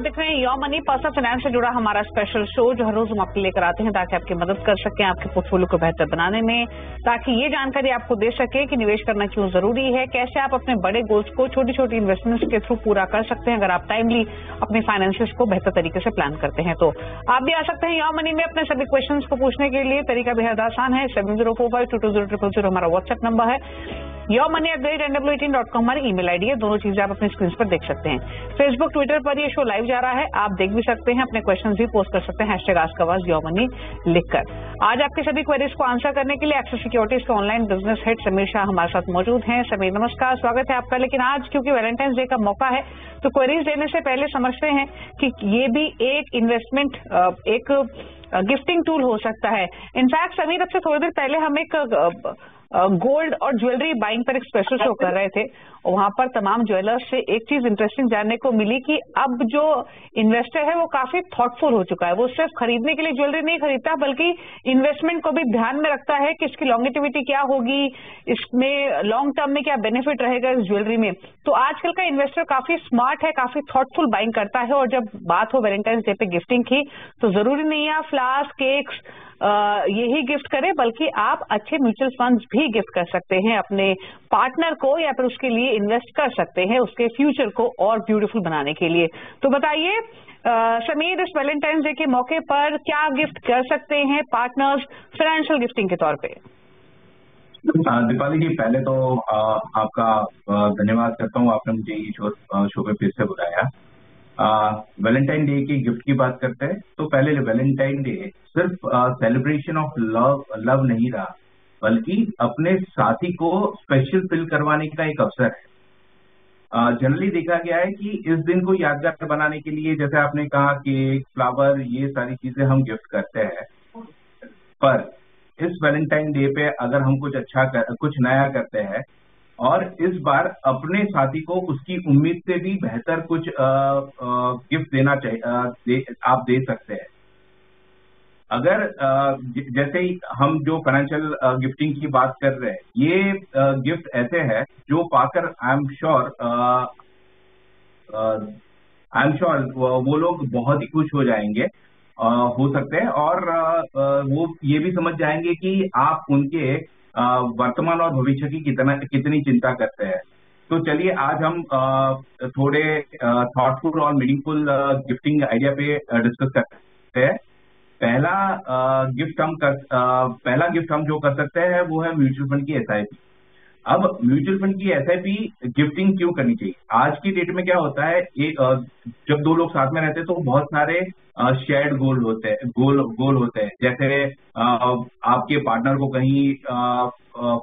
देख रहे हैं योर मनी पर्सनल फाइनेंस से जुड़ा हमारा स्पेशल शो जो हर रोज हम आपके लेकर आते हैं ताकि आपकी मदद कर सकें आपके पोर्टफोलियो को बेहतर बनाने में, ताकि ये जानकारी आपको दे सके कि निवेश करना क्यों जरूरी है, कैसे आप अपने बड़े गोल्स को छोटी छोटी इन्वेस्टमेंट्स के थ्रू पूरा कर सकते हैं अगर आप टाइमली अपने फाइनेंशियल्स को बेहतर तरीके से प्लान करते हैं। तो आप भी आ सकते हैं योर मनी में अपने सभी क्वेश्चंस को पूछने के लिए। तरीका बेहद आसान है। 7045220000 हमारा व्हाट्सएप नंबर है। yourmoney@nw18.com हमारी ईमेल आईडी है। दोनों चीजें आप अपनी स्क्रीन पर देख सकते हैं। फेसबुक ट्विटर पर ये शो लाइव जा रहा है, आप देख भी सकते हैं, अपने क्वेश्चन भी पोस्ट कर सकते हैं #AskAwaz लिखकर। आज आपके सभी क्वेरीज को आंसर करने के लिए एक्सिस सिक्योरिटीज के online business head Sameer Shah हमारे साथ मौजूद हैं। समीर नमस्कार, स्वागत है आपका। लेकिन आज क्योंकि वैलेंटाइंस डे का मौका है तो क्वेरीज देने से पहले समझते हैं कि ये भी एक इन्वेस्टमेंट एक गिफ्टिंग टूल हो सकता है। इनफैक्ट समीर, अब से थोड़ी देर पहले हम एक गोल्ड और ज्वेलरी बाइंग पर एक स्पेशल शो कर रहे थे और वहां पर तमाम ज्वेलर्स से एक चीज इंटरेस्टिंग जानने को मिली कि अब जो इन्वेस्टर है वो काफी थॉटफुल हो चुका है। वो सिर्फ खरीदने के लिए ज्वेलरी नहीं खरीदता बल्कि इन्वेस्टमेंट को भी ध्यान में रखता है कि इसकी लॉन्गेटिविटी क्या होगी, इसमें लॉन्ग टर्म में क्या बेनिफिट रहेगा इस ज्वेलरी में। तो आजकल का इन्वेस्टर काफी स्मार्ट है, काफी थॉटफुल बाइंग करता है। और जब बात हो वैलेंटाइंस डे पे गिफ्टिंग की तो जरूरी नहीं है आप फ्लावर्स, केक्स यही गिफ्ट करें, बल्कि आप अच्छे म्यूचुअल फंड्स भी गिफ्ट कर सकते हैं अपने पार्टनर को, या फिर उसके लिए इन्वेस्ट कर सकते हैं उसके फ्यूचर को और ब्यूटीफुल बनाने के लिए। तो बताइए समीर, इस वैलेंटाइंस डे के मौके पर क्या गिफ्ट कर सकते हैं पार्टनर्स फाइनेंशियल गिफ्टिंग के तौर पे? दीपाली जी, पहले तो आपका धन्यवाद करता हूँ, आपने मुझे ये शो पे फिर से बुलाया। वैलेंटाइन डे की गिफ्ट की बात करते हैं तो पहले वैलेंटाइन डे सिर्फ सेलिब्रेशन ऑफ लव नहीं रहा, बल्कि अपने साथी को स्पेशल फील करवाने का एक अवसर है। जनरली देखा गया है कि इस दिन को यादगार बनाने के लिए, जैसे आपने कहा, केक, फ्लावर, ये सारी चीजें हम गिफ्ट करते हैं, पर इस वैलेंटाइन डे पे अगर हम कुछ नया करते हैं और इस बार अपने साथी को उसकी उम्मीद से भी बेहतर कुछ गिफ्ट देना चाहिए, आप दे सकते हैं। अगर जैसे ही हम जो फाइनेंशियल गिफ्टिंग की बात कर रहे हैं, ये गिफ्ट ऐसे हैं जो पाकर आई एम श्योर वो लोग बहुत ही खुश हो जाएंगे, हो सकते हैं, और वो ये भी समझ जाएंगे कि आप उनके वर्तमान और भविष्य की कितनी चिंता करते हैं। तो चलिए आज हम थोड़े थॉटफुल और मीनिंगफुल गिफ्टिंग आइडिया पे डिस्कस करते हैं। पहला गिफ्ट हम जो कर सकते हैं वो है म्यूचुअल फंड की SIP। अब म्यूचुअल फंड की SIP गिफ्टिंग क्यों करनी चाहिए? आज की डेट में क्या होता है, जब दो लोग साथ में रहते हैं तो बहुत सारे शेयर्ड गोल होते हैं। जैसे आपके पार्टनर को कहीं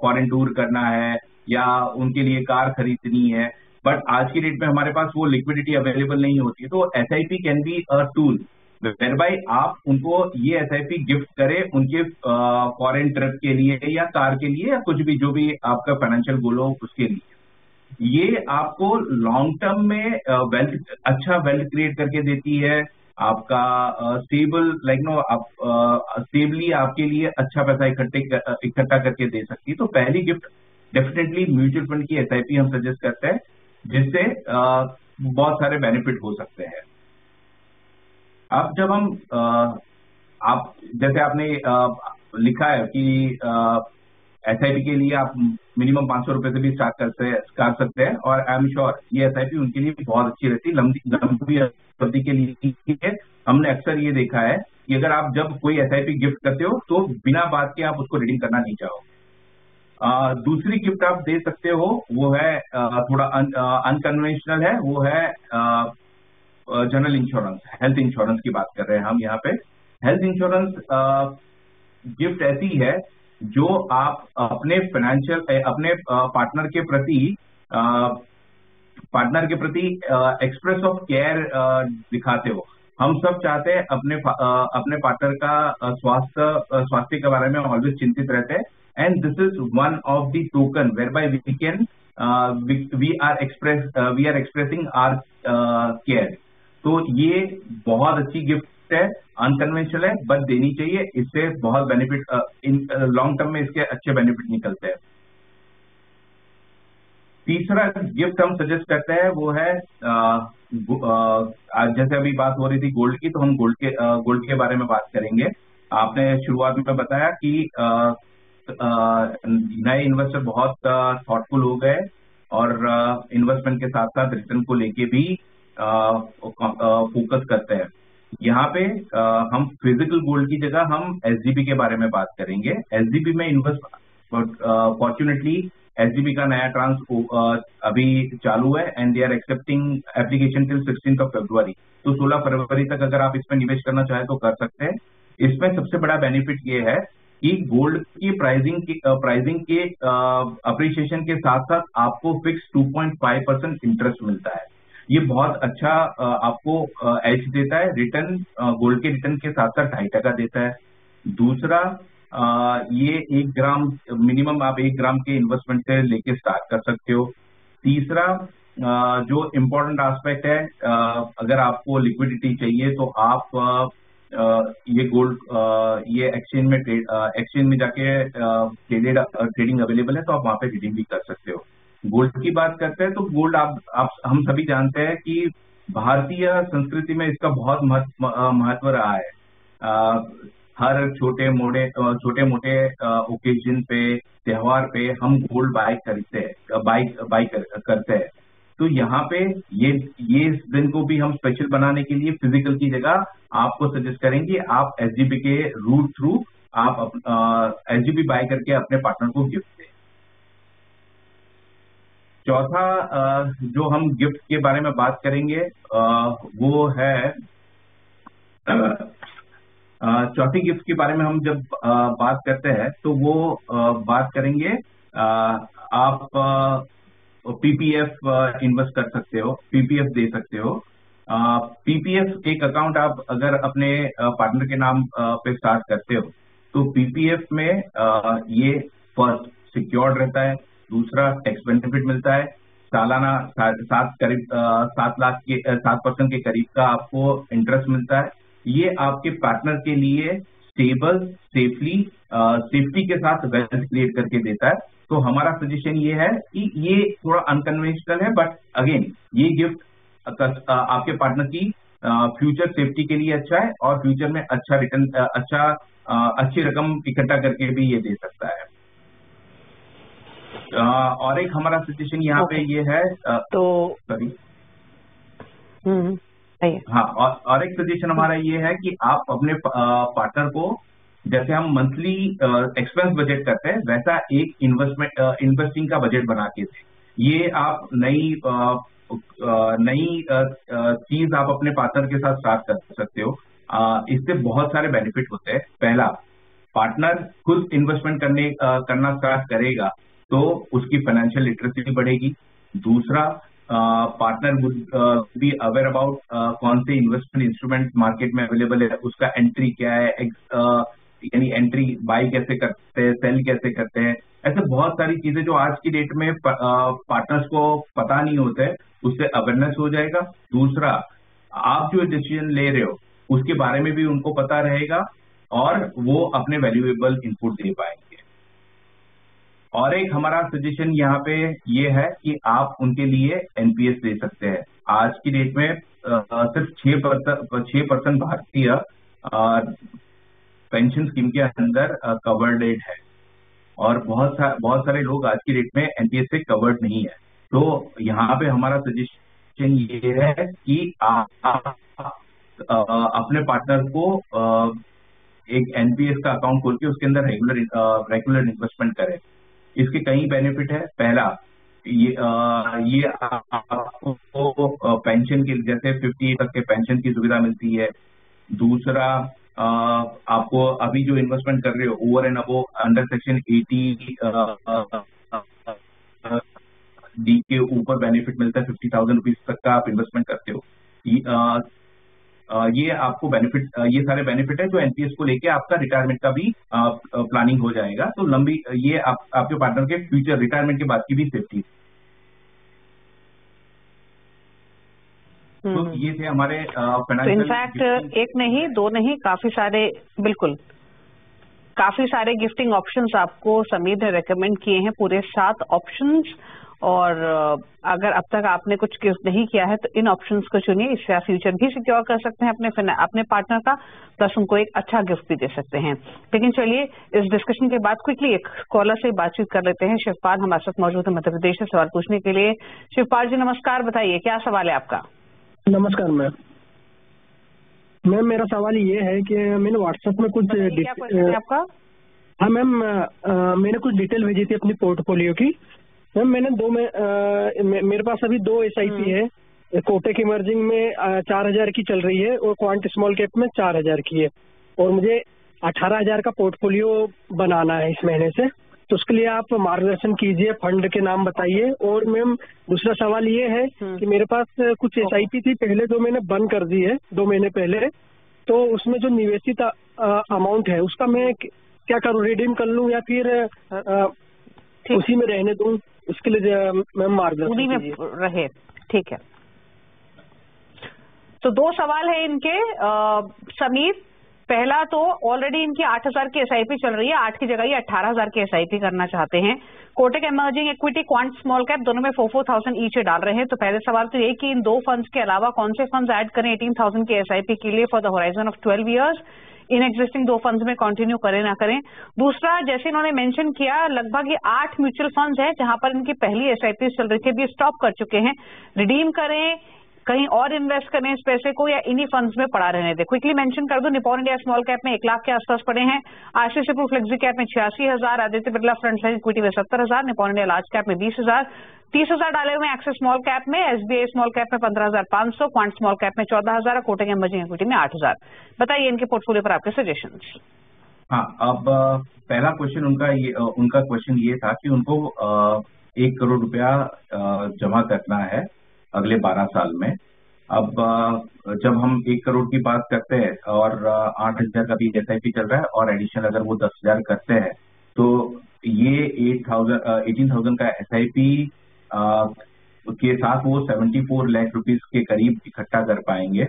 फॉरेन टूर करना है या उनके लिए कार खरीदनी है, बट आज की डेट में हमारे पास वो लिक्विडिटी अवेलेबल नहीं होती है। तो SIP can be a tool whereby आप उनको ये SIP गिफ्ट करें उनके फॉरेन ट्रिप के लिए या कार के लिए या कुछ भी, जो भी आपका फाइनेंशियल गोल हो उसके लिए। ये आपको लॉन्ग टर्म में अच्छा वेल्थ क्रिएट करके देती है। आपका स्टेबल स्टेबली आपके लिए अच्छा पैसा इकट्ठा करके दे सकती है। तो पहली गिफ्ट डेफिनेटली म्यूचुअल फंड की SIP हम सजेस्ट करते हैं, जिससे बहुत सारे बेनिफिट हो सकते हैं। अब जब हम आप जैसे आपने लिखा है कि SIP के लिए आप मिनिमम 500 रुपए से भी स्टार्ट कर सकते हैं, और आई एम श्योर ये SIP उनके लिए बहुत अच्छी रहती है, लंबी अवधि के लिए। हमने अक्सर ये देखा है कि अगर आप जब कोई SIP गिफ्ट करते हो तो बिना बात के आप उसको रिडीम करना नहीं चाहो। दूसरी गिफ्ट आप दे सकते हो वो है थोड़ा अनकन्वेंशनल है, वो है जनरल इंश्योरेंस, हेल्थ इंश्योरेंस की बात कर रहे हैं हम यहाँ पे। हेल्थ इंश्योरेंस गिफ्ट ऐसी है जो आप अपने पार्टनर के प्रति एक्सप्रेस ऑफ केयर दिखाते हो। हम सब चाहते हैं अपने पार्टनर का स्वास्थ्य के बारे में ऑलवेज चिंतित रहते हैं, and this is one of the token whereby we are expressing our care. तो ये बहुत अच्छी गिफ्ट है, अनकन्वेंशनल है, बट देनी चाहिए। इससे बहुत बेनिफिट लॉन्ग टर्म में इसके अच्छे बेनिफिट निकलते हैं। तीसरा गिफ्ट हम सजेस्ट करते हैं वो है आज जैसे अभी बात हो रही थी गोल्ड की, तो हम गोल्ड के बारे में बात करेंगे। आपने शुरुआत में बताया कि नए इन्वेस्टर बहुत थॉटफुल हो गए और इन्वेस्टमेंट के साथ साथ रिटर्न को लेके भी फोकस करते हैं। यहाँ पे हम फिजिकल गोल्ड की जगह हम एसजीबी के बारे में बात करेंगे। एसजीबी में इन्वेस्ट फॉर्चुनेटली एसजीबी का नया ट्रांस अभी चालू है and they are accepting application till 16 February. तो 16 फरवरी तक अगर आप इसमें निवेश करना चाहें तो कर सकते हैं। इसमें सबसे बड़ा बेनिफिट ये है कि गोल्ड की प्राइसिंग के अप्रिसिएशन के साथ साथ आपको फिक्स 2.5% इंटरेस्ट मिलता है। ये बहुत अच्छा आपको एज देता है। रिटर्न गोल्ड के रिटर्न के साथ साथ 2.5% देता है। दूसरा ये 1 ग्राम मिनिमम आप 1 ग्राम के इन्वेस्टमेंट से लेके स्टार्ट कर सकते हो। तीसरा जो इम्पोर्टेंट एस्पेक्ट है, अगर आपको लिक्विडिटी चाहिए तो आप ये गोल्ड ये एक्सचेंज में जाके ट्रेडिंग अवेलेबल है, तो आप वहां पे ट्रेडिंग भी कर सकते हो। गोल्ड की बात करते हैं तो गोल्ड आप हम सभी जानते हैं कि भारतीय संस्कृति में इसका बहुत महत्व रहा है। हर छोटे मोटे ओकेजन पे, त्योहार पे हम गोल्ड बाय करते हैं। तो यहाँ पे ये इस दिन को भी हम स्पेशल बनाने के लिए फिजिकल की जगह आपको सजेस्ट करेंगे आप एसजीबी के रूट थ्रू आप एसजीबी बाय करके अपने पार्टनर को गिफ्ट दें। चौथा जो हम गिफ्ट के बारे में बात करेंगे वो है चौथी गिफ्ट के बारे में हम जब बात करते हैं तो वो बात करेंगे आप पीपीएफ इन्वेस्ट कर सकते हो, पीपीएफ दे सकते हो। पीपीएफ एक अकाउंट आप अगर अपने पार्टनर के नाम पे स्टार्ट करते हो तो पीपीएफ में ये फर्स्ट सिक्योर्ड रहता है, दूसरा टैक्स बेनिफिट मिलता है, सालाना 7% के करीब का आपको इंटरेस्ट मिलता है। ये आपके पार्टनर के लिए सेफ्टी के साथ वेल्थ क्रिएट करके देता है। तो हमारा सजेशन ये है कि ये थोड़ा अनकन्वेंशनल है, बट अगेन ये गिफ्ट आपके पार्टनर की फ्यूचर सेफ्टी के लिए अच्छा है और फ्यूचर में अच्छा रिटर्न अच्छी रकम इकट्ठा करके भी ये दे सकता है। और एक हमारा सजेशन यहाँ पे ये है तो सॉरी हाँ, और एक सजेशन हमारा ये है कि आप अपने पार्टनर को, जैसे हम मंथली एक्सपेंस बजट करते हैं, वैसा एक इन्वेस्टिंग का बजट बना के दें। ये आप नई चीज आप अपने पार्टनर के साथ स्टार्ट कर सकते हो। इससे बहुत सारे बेनिफिट होते हैं। पहला, पार्टनर खुद इन्वेस्टमेंट करना स्टार्ट करेगा तो उसकी फाइनेंशियल लिटरेसी बढ़ेगी। दूसरा, partner would be aware about कौन से इन्वेस्टमेंट इंस्ट्रूमेंट मार्केट में अवेलेबल है, उसका एंट्री क्या है, यानी एंट्री बाई कैसे करते हैं, सेल कैसे करते हैं। ऐसे बहुत सारी चीजें जो आज की डेट में पार्टनर्स को पता नहीं होते, उससे अवेयरनेस हो जाएगा। दूसरा, आप जो डिसीजन ले रहे हो उसके बारे में भी उनको पता रहेगा और वो अपने वैल्यूएबल इनपुट दे पाएंगे। और एक हमारा सजेशन यहाँ पे ये है कि आप उनके लिए एनपीएस दे सकते हैं। आज की डेट में सिर्फ 6% भारतीय पेंशन स्कीम के अंदर कवर्ड है और बहुत सारे लोग आज की डेट में एनपीएस से कवर्ड नहीं है। तो यहाँ पे हमारा सजेशन ये है कि आप अपने पार्टनर को एक एनपीएस का अकाउंट खोल के उसके अंदर रेगुलर इन्वेस्टमेंट करें। इसके कई बेनिफिट है। पहला, ये आपको पेंशन के जैसे 58 तक के पेंशन की सुविधा मिलती है। दूसरा, आपको अभी जो इन्वेस्टमेंट कर रहे हो over and above under section 80 D के ऊपर बेनिफिट मिलता है। 50,000 रुपीज तक का आप इन्वेस्टमेंट करते हो। ये आपको बेनिफिट, ये सारे बेनिफिट है जो एनपीएस को लेके आपका रिटायरमेंट का भी प्लानिंग हो जाएगा। तो लंबी ये आपके पार्टनर के फ्यूचर रिटायरमेंट के बाद की भी सेफ्टी। तो ये थे हमारे फाइनेंशियल। इनफैक्ट एक नहीं, दो नहीं, काफी सारे गिफ्टिंग ऑप्शंस आपको समीर ने रेकमेंड किए हैं, पूरे 7 ऑप्शंस। और अगर अब तक आपने कुछ गिफ्ट नहीं किया है तो इन ऑप्शंस को चुनिए, इससे आप फ्यूचर भी सिक्योर कर सकते हैं अपने पार्टनर का, प्लस उनको एक अच्छा गिफ्ट भी दे सकते हैं। लेकिन चलिए इस डिस्कशन के बाद क्विकली एक कॉलर से बातचीत कर लेते हैं। शिवपाल हमारे साथ मौजूद है मध्य प्रदेश से सवाल पूछने के लिए। शिवपाल जी नमस्कार, बताइए क्या सवाल है आपका? नमस्कार मैम, मेरा सवाल ये है कि मैंने व्हाट्सएप में कुछ क्या क्वेश्चन है आपका? हाँ मैम, मैंने कुछ डिटेल भेजी थी अपनी पोर्टफोलियो की। मैम मैंने मेरे पास अभी 2 SIP है। कोटक इमर्जिंग में 4,000 की चल रही है और क्वांट स्मॉल कैप में 4,000 की है, और मुझे 18,000 का पोर्टफोलियो बनाना है इस महीने से, तो उसके लिए आप मार्गदर्शन कीजिए, फंड के नाम बताइए। और मैम दूसरा सवाल ये है कि मेरे पास कुछ SIP थी पहले जो मैंने बंद कर दी है 2 महीने पहले, तो उसमें जो निवेशित अमाउंट है उसका मैं क्या करूँ, रिडीम कर लूँ या फिर उसी में रहने दूँ? इसके लिए मैम मार्गदर्शन कीजिए। रहे, ठीक है। तो 2 सवाल है इनके। समीर, पहला तो ऑलरेडी इनकी 8,000 की SIP चल रही है, 8 की जगह ये 18,000 की SIP करना चाहते हैं। Kotak emerging equity, quant small cap दोनों में 4,000 ईच डाल रहे हैं। तो पहले सवाल तो यही कि इन 2 फंड्स के अलावा कौन से फंड्स ऐड करें 18,000 की SIP के लिए for the horizon of 12 years, in existing 2 funds में कंटिन्यू करें ना करें। दूसरा, जैसे इन्होंने मेंशन किया, लगभग ये 8 म्यूचुअल फंड्स हैं जहां पर इनकी पहली SIP चल रही थी, अभी स्टॉप कर चुके हैं। रिडीम करें, कहीं और इन्वेस्ट करें इस पैसे को, या इन्हीं फंड्स में पड़ा रहने दें? क्विकली मेंशन कर दो। निपॉन इंडिया स्मॉल कैप में 1 लाख के आसपास पड़े हैं, आईसीआईसी प्रू फ्लेक्सी कैप में 86,000, Aditya Birla front line equity में 70,000, निपॉन इंडिया लार्ज कैप में 20,000, 30,000 डाले हुए एक्सिस स्मॉल कैप में, SBI स्मॉल कैप में 15,500, क्वांट स्मॉल कैप में 14,000 और कोटक इमर्जिंग इक्विटी में 8,000। बताइए इनके पोर्टफोलियो पर आपके सजेशंस। हाँ, अब पहला क्वेश्चन उनका क्वेश्चन ये था कि उनको 1 करोड़ रुपया जमा करना है अगले 12 साल में। अब जब हम 1 करोड़ की बात करते हैं और 8,000 का भी SIP चल रहा है और एडिशनल अगर वो 10,000 करते हैं तो ये 18,000 का SIP के साथ वो 74 लाख रुपीस के करीब इकट्ठा कर पाएंगे।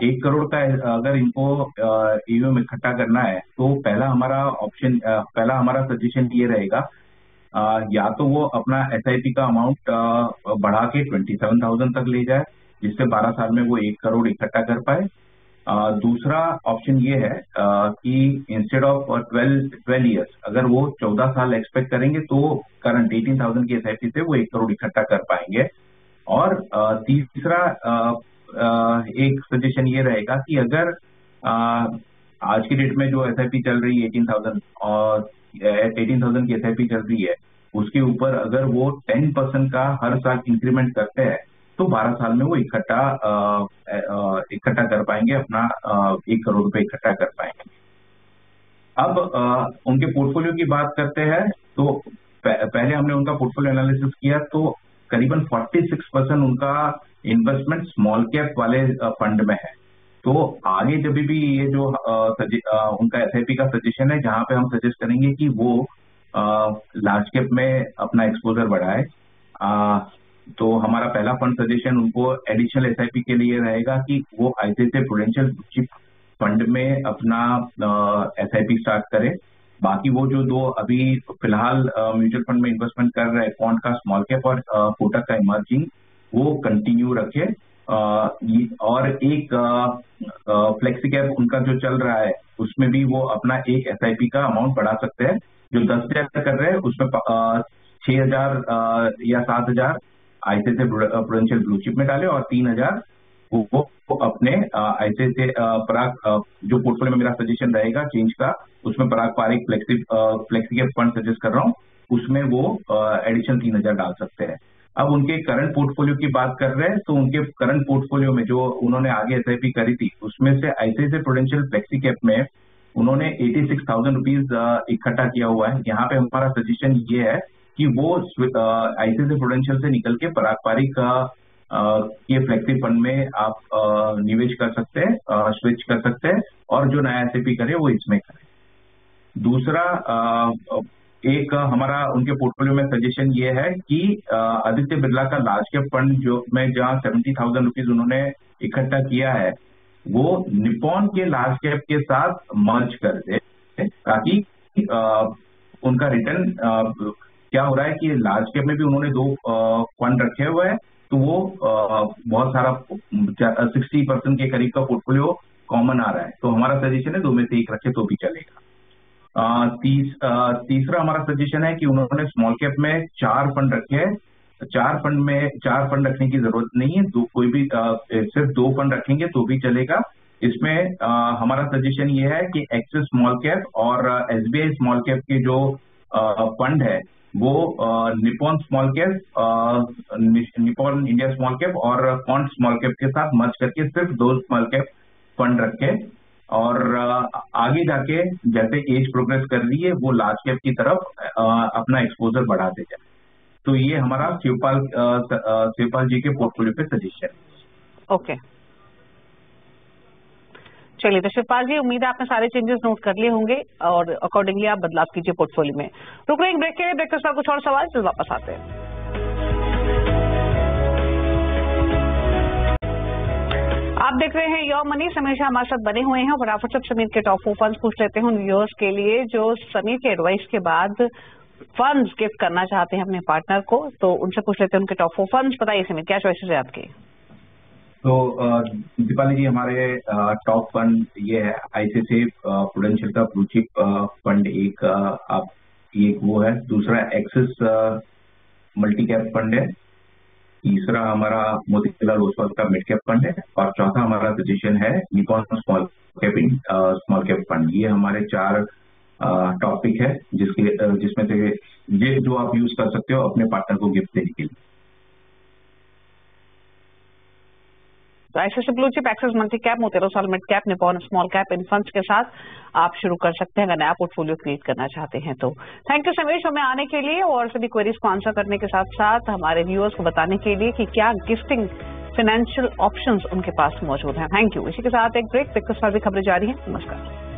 1 करोड़ का अगर इनको EOM इकट्ठा करना है तो पहला हमारा सजेशन ये रहेगा, या तो वो अपना SIP का अमाउंट बढ़ा के 27,000 तक ले जाए, जिससे 12 साल में वो 1 करोड़ इकट्ठा कर पाए। दूसरा ऑप्शन ये है कि इंस्टेड ऑफ 12 ईयर्स अगर वो 14 साल एक्सपेक्ट करेंगे तो करंट 18,000 की SIP से वो 1 करोड़ इकट्ठा कर पाएंगे। और तीसरा एक सजेशन ये रहेगा कि अगर आज की डेट में जो SIP चल रही है 18,000 की SIP चल रही है, उसके ऊपर अगर वो 10% का हर साल इंक्रीमेंट करते हैं तो 12 साल में वो इकट्ठा कर पाएंगे, अपना 1 करोड़ रुपए इकट्ठा कर पाएंगे। अब उनके पोर्टफोलियो की बात करते हैं तो पहले हमने उनका पोर्टफोलियो एनालिसिस किया तो करीबन 46% उनका इन्वेस्टमेंट स्मॉल कैप वाले फंड में है। तो आगे जब भी ये जो उनका SIP का सजेशन है, जहां पे हम सजेस्ट करेंगे कि वो लार्ज कैप में अपना एक्सपोजर बढ़ाए, तो हमारा पहला फंड सजेशन उनको एडिशनल SIP के लिए रहेगा कि वो ICICI प्रूडेंशियल चिप फंड में अपना SIP स्टार्ट करें। बाकी वो जो 2 अभी फिलहाल म्यूचुअल फंड में इन्वेस्टमेंट कर रहे हैं, क्वांट का स्मॉल कैप और कोटक का इमर्जिंग, वो कंटिन्यू रखे। और एक फ्लेक्सी कैप उनका जो चल रहा है उसमें भी वो अपना एक SIP का अमाउंट बढ़ा सकते हैं। जो 10,000 कर रहे हैं उसमें 6,000 या 7,000 ICICI प्रूडेंशियल ब्लू चिप में डाले और 3,000 वो अपने ICICI पराग, जो पोर्टफोलियो में मेरा सजेशन रहेगा चेंज का, उसमें Parag Parikh flexi cap fund suggest कर रहा हूँ, उसमें वो एडिशनल 3,000 डाल सकते हैं। अब उनके करंट पोर्टफोलियो की बात कर रहे हैं तो उनके करंट पोर्टफोलियो में जो उन्होंने आगे SIP करी थी उसमें से ICICI प्रूडेंशियल फ्लेक्सी कैप में उन्होंने 86,000 रुपीज इकट्ठा किया हुआ है। यहाँ पे हमारा सजेशन ये है कि वो ICICI प्रूडेंशियल से निकल के पराग पारिक के फ्लेक्सी फंड में आप निवेश कर सकते हैं, स्विच कर सकते हैं, और जो नया SIP करे वो इसमें करें। दूसरा एक हमारा उनके पोर्टफोलियो में सजेशन ये है कि आदित्य बिरला का लार्ज कैप फंड जो में जहाँ 70,000 रुपीज उन्होंने इकट्ठा किया है वो निपॉन के लार्ज कैप के साथ मर्ज कर दे, ताकि उनका रिटर्न क्या हो रहा है कि लार्ज कैप में भी उन्होंने 2 फंड रखे हुए हैं, तो वो बहुत सारा 60% के करीब का पोर्टफोलियो कॉमन आ रहा है। तो हमारा सजेशन है 2 में से 1 रखे तो भी चलेगा। तीसरा हमारा सजेशन है कि उन्होंने स्मॉल कैप में 4 फंड रखे हैं। 4 फंड रखने की जरूरत नहीं है, कोई भी सिर्फ 2 फंड रखेंगे तो भी चलेगा। इसमें हमारा सजेशन ये है कि एक्सिस स्मॉल कैप और SBI स्मॉल कैप के जो फंड है वो Nippon small cap, Nippon India small cap और क्वांट स्मॉल कैप के साथ मर्ज करके सिर्फ 2 स्मॉल कैप फंड रखे, और आगे जाके जैसे एज प्रोग्रेस कर रही है वो लार्ज कैप की तरफ अपना एक्सपोजर बढ़ाते जाए। तो ये हमारा शिवपाल जी के पोर्टफोलियो पे सजेशन है। ओके, चलिए, तो शिवपाल जी, उम्मीद है आपने सारे चेंजेस नोट कर लिए होंगे और अकॉर्डिंगली आप बदलाव कीजिए पोर्टफोलियो में। रुक रहे हैं ब्रेक के लिए, ब्रेक के साथ कुछ और सवाल फिर वापस आते हैं। आप देख रहे हैं योर मनी, समीर हमारे साथ बने हुए हैं और फटाफट से समीर के टॉप 4 फंड्स पूछ लेते हैं उन व्यूअर्स के लिए जो समीर के एडवाइस के बाद फंड्स गिफ्ट करना चाहते हैं अपने पार्टनर को। तो उनसे पूछ लेते हैं उनके टॉप 4 फंड्स। बताइए समीर, क्या चॉइसेस है आपकी? तो दीपाली जी, हमारे टॉप फंड ये है ICICI प्रूडेंशियल का ब्लू चिप फंड एक वो है। दूसरा एक्सिस मल्टी कैप फंड है। तीसरा हमारा मोतीलाल ओसवाल का मिड कैप फंड है। और चौथा हमारा सजेशन है निपॉन स्मॉल कैप फंड। ये हमारे 4 टॉपिक है जिसमें से जो आप यूज कर सकते हो अपने पार्टनर को गिफ्ट देने के लिए। तो ICICI blue chip, Axis multi cap, Motilal Oswal mid cap, Nippon small cap, इन फंड्स के साथ आप शुरू कर सकते हैं अगर नया पोर्टफोलियो क्रिएट करना चाहते हैं तो। थैंक यू समीर शो में आने के लिए और सभी क्वेरीज को आंसर करने के साथ साथ हमारे व्यूअर्स को बताने के लिए कि क्या गिफ्टिंग फाइनेंशियल ऑप्शंस उनके पास मौजूद हैं। Thank you. इसी के साथ एक ब्रेक के साथ खबरें जारी हैं। नमस्कार।